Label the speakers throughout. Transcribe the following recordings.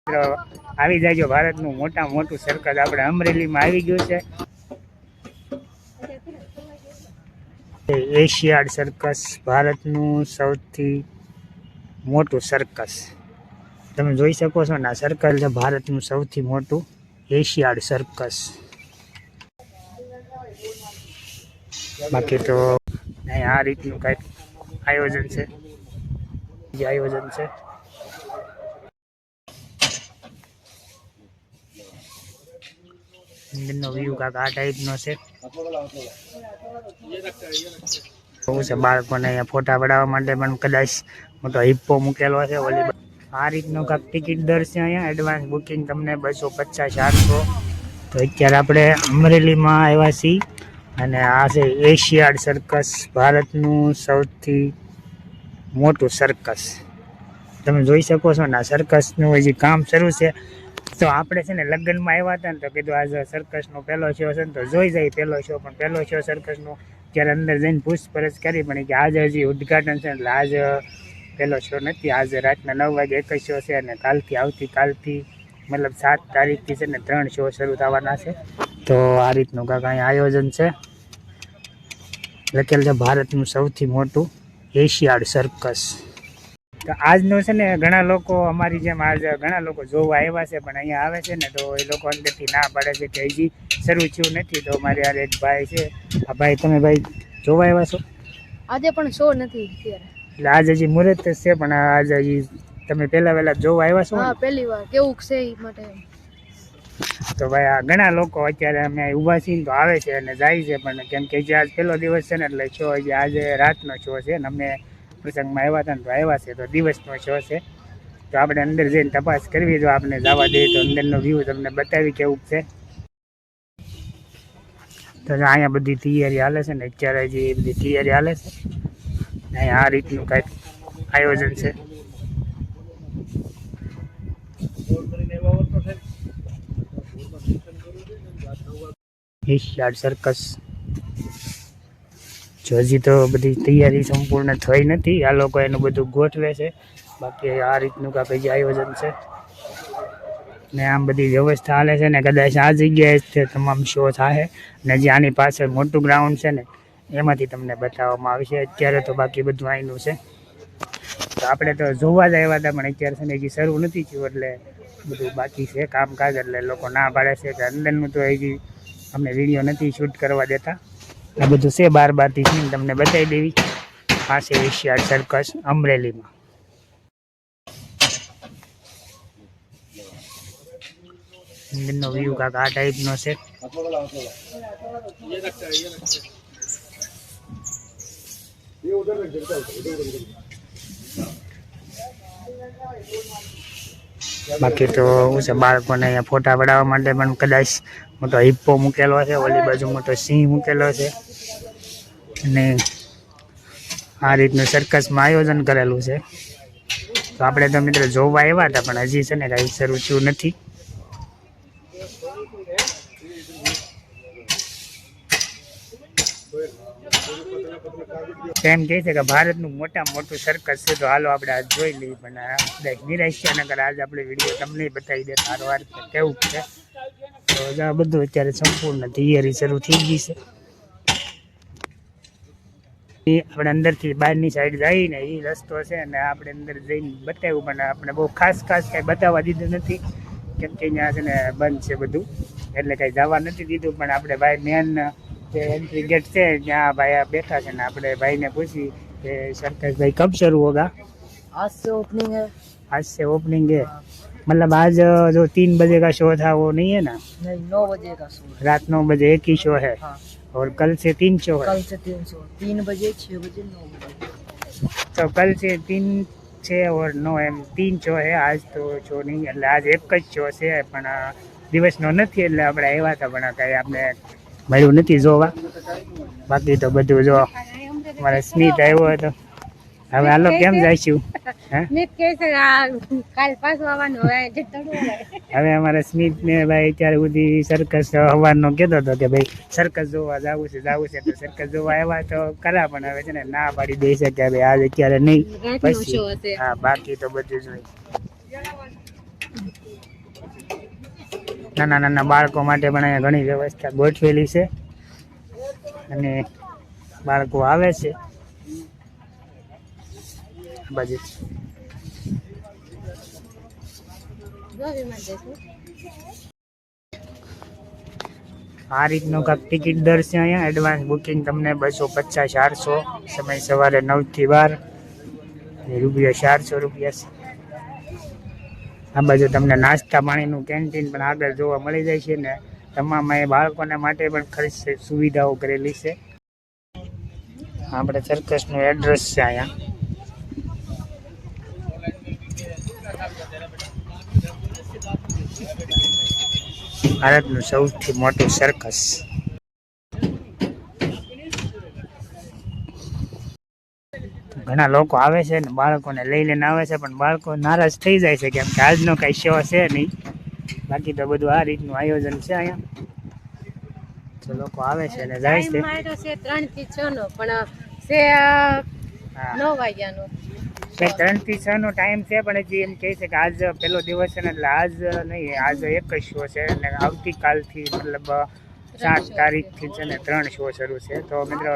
Speaker 1: આવી જાયજો ભારતનું મોટામાં મોટું સર્કસ આપણે અમરેલીમાં આવી ગયું છે એશિયાડ સર્કસ ભારતનું સૌથી મોટું સર્કસ તમે જોઈ શકો છો ને આ સર્કલ છે ભારતનું સૌથી મોટું એશિયાડ સર્કસ બાકી તો આ રીતનું કંઈક આયોજન છે મંદિરનો વ્યૂ કાંક આ ટાઈપનો છે બહુ છે બાળકોને અહીંયા ફોટા પડાવવા માટે પણ કદાચ મોટો હિપ્પો મૂકેલો છે ઓલી આ રીતનો કાંક ટિકિટ દર છે અહીંયા એડવાન્સ બુકિંગ તમને 250 400 તો અત્યારે આપણે અમરેલીમાં આવ્યા છીએ અને આ છે એશિયાડ સર્કસ ભારતનું સૌથી મોટું સર્કસ તમે જોઈ શકો છો ને આ સર્કસનું હજી કામ શરૂ છે તો આપણે છે ને લગ્નમાં આવ્યા હતા ને તો કીધું આજે સર્કસનો પહેલો શો છે ને તો જોઈ જાય પહેલો શો સર્કસનો ત્યારે અંદર જઈને પૂછપરછ કરી પણ કે આજે હજી ઉદ્ઘાટન છે એટલે આજ પહેલો શો નથી આજે રાતના 9 વાગે એક જ શો છે અને આવતીકાલથી મતલબ 7 તારીખથી છે ને 3 શો શરૂ થવાના છે તો આ રીતનું કાંઈક અહીંયા આયોજન છે લખેલ છે ભારતનું સૌથી મોટું એશિયાડ સર્કસ તો આજનું છે ને ઘણા લોકો અમારી જેમ આજ ઘણા લોકો જોવા આવ્યા છે પણ અહીંયા આવે છે ને તો એ લોકો અંદરથી ના પાડે છે કે હજી શરૂ થયું નથી તો અમારે યાર એક ભાઈ છે આ ભાઈ તમે ભાઈ જોવા આવ્યા છો
Speaker 2: આજે પણ શો નથી
Speaker 1: એટલે આજ હજી મુહૂર્ત છે પણ આજ હજી તમે પહેલા જોવા આવ્યા છો
Speaker 2: હા પહેલી વાર કેવું છે એ માટે
Speaker 1: તો ભાઈ આ ઘણા લોકો અત્યારે અમે ઊભા છીએ તો આવે છે અને જાય છે પણ કેમ કે જે આજ પહેલો દિવસ છે ને એટલે શો હજી આજે રાતનો શો છે ને અમે પ્રસંગમાં આવ્યા હતા ને તો આવ્યા છે તો દિવસનો શો છે તો આપણે અંદર જઈને તપાસ કરવી જો આપણે જવા દઈએ તો અંદરનો વ્યૂ તમને બતાવી કેવું છે તો અહીંયા બધી તૈયારી હાલે છે ને અત્યારે જે બધી તૈયારી હાલે છે અહીંયા આ રીતનું કંઈક આયોજન છે એશિયાડ સર્કસ હજી તો બધી તૈયારી સંપૂર્ણ થઈ નથી આ લોકો એનું બધું ગોઠવે છે બાકી આ રીતનું કાંઈ જે આયોજન છે ને આમ બધી વ્યવસ્થા હાલે છે ને કદાચ આ જગ્યાએ જ તમામ શો થાય ને જે આની પાછળ મોટું ગ્રાઉન્ડ છે ને એમાંથી તમને બતાવવામાં આવશે અત્યારે તો બાકી બધું અહીંનું છે તો આપણે તો જોવા જ આવ્યા હતા પણ અત્યારે છે ને હજી શરૂ નથી થયું એટલે બધું બાકી છે કામકાજ એટલે લોકો ના પાડે છે કે અંદરનું તો હજી અમને વિડીયો નથી શૂટ કરવા દેતા આ બધું છે બારથી સીન તમને બતાવી દેવી આ છે એશિયાડ સર્કસ અમરેલીમાં મંદિરનો વ્યૂ કાંક આ ટાઈપનો છે બાકી તો શું છે બાળકોને અહીંયા ફોટા પડાવવા માટે પણ કદાચ મોટો હિપ્પો મૂકેલો છે ઓલી બાજુ મોટો સિંહ મૂકેલો છે અને આ રીતનું સર્કસમાં આયોજન કરેલું છે તો આપણે તો મિત્રો જોવા આવ્યા હતા પણ હજી છે ને કાંઈ શરૂ થયું નથી એમ કહે છે કે ભારતનું મોટામાં મોટું સર્કસ છે તો હાલો આપણે આજ જોઈ લઈએ પણ નિરાશ્યાનગર આજ આપણે વિડીયો તમને બતાવી દે સારો વાર કેવું છે તો આ બધું અત્યારે સંપૂર્ણ તૈયારી શરૂ થઈ ગઈ છે આપણે અંદરથી બહારની સાઈડ જઈને એ રસ્તો છે અને આપણે અંદર જઈને બતાવ્યું પણ આપણે બહુ ખાસ કાંઈ બતાવવા દીધું નથી કેમ કે અહીંયા છે ને બંધ છે બધું એટલે કાંઈ જવા નથી દીધું પણ આપણે ભાઈ મેન જે एंट्री गेट से जहाँ भाई बैठा है ना अपने भाई ने पूछी कि सर्कस भाई कब शुरू होगा।
Speaker 2: आज से ओपनिंग है।
Speaker 1: आज से ओपनिंग है, मतलब आज जो 3 बजे का शो था वो नहीं है ना?
Speaker 2: नहीं, 9 बजे का शो,
Speaker 1: रात 9 बजे एक ही शो है।
Speaker 2: हाँ।
Speaker 1: और कल से 3 शो है।
Speaker 2: कल से 3 शो, 3 बजे 6 बजे 9 बजे।
Speaker 1: तो कल से 3 6 और 9 એમ 3 શો है। आज तो શો નહીં, એટલે આજ એક જ શો છે પણ દિવસનો નથી એટલે આપણે આવ્યા હતા પણ કાંઈ આપણે મળ્યું નથી જોવા। બાકી તો બધું જો મારે સ્મિત આવ્યો હતો। હવે હાલો કેમ જઈશું? હવે અમારા સ્મિત ને ભાઈ અત્યારે સુધી સર્કસ સવારનો કહેતો હતો કે ભાઈ સર્કસ જોવા જવું છે તો સર્કસ જોવા આવ્યા તો કરા પણ હવે છે ને ના પાડી દે છે કે ભાઈ આજ અત્યારે નહીં, પછી હા બાકી તો બધું જોઈ નાના નાના બાળકો માટે પણ અહીંયા ઘણી વ્યવસ્થા ગોઠવેલી છે અને બાળકો આવે છે આ બાજુ. આ રીતનો કાંઈક ટિકિટ દર છે અહીંયા. એડવાન્સ બુકિંગ તમને 250 400, સમય સવારે 9 થી 12, રૂપિયા 400 રૂપિયા છે. આ બાજુ તમને નાસ્તા પાણીનું કેન્ટીન પણ આગળ જોવા મળી જાય છે ને તમામ એ બાળકોને માટે પણ ખરી સુવિધાઓ કરેલી છે. આપણે સર્કસનું એડ્રેસ છે અહીંયા. ભારતનું સૌથી મોટું સર્કસ. ઘણા લોકો આવે છે ને બાળકોને લઈને આવે છે, પણ બાળકો નારાજ થઈ જાય છે કેમ કે આજનો કઈ શો છે નહીં. બાકી તો બધું આ રીતનું આયોજન છે અહીંયા. તો લોકો આવે છે ને જાય છે.
Speaker 2: 3 થી 6 નો પણ છે 9 વાગ્યાનો.
Speaker 1: 3 થી 6 નો ટાઈમ છે, પણ હજી એમ કહે છે કે આજ પહેલો દિવસ છે ને એટલે આજ નહીં, આજ એક જ શો છે અને આવતીકાલથી મતલબ 7 તારીખથી છે ને 3 શો શરૂ છે. તો મિત્રો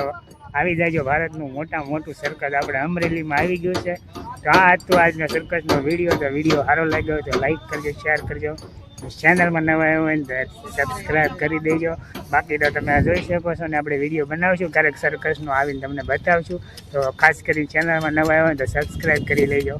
Speaker 1: આવી જાયજો. ભારતનું મોટામાં મોટું સર્કસ આપણે અમરેલીમાં આવી ગયું છે. તો આ હતું આજનો સર્કસનો વિડીયો. તો વિડીયો સારો લાગ્યો હોય તો લાઈક કરજો, શેર કરજો. ચેનલમાં નવા આવ્યો હોય ને તો સબસ્ક્રાઈબ કરી દેજો. બાકી તો તમે જોઈ શકો છો ને આપણે વિડીયો બનાવશું ક્યારેક સર્કસનો આવીને તમને બતાવશું. તો ખાસ કરીને ચેનલમાં નવા આવ્યો હોય તો સબસ્ક્રાઈબ કરી લેજો.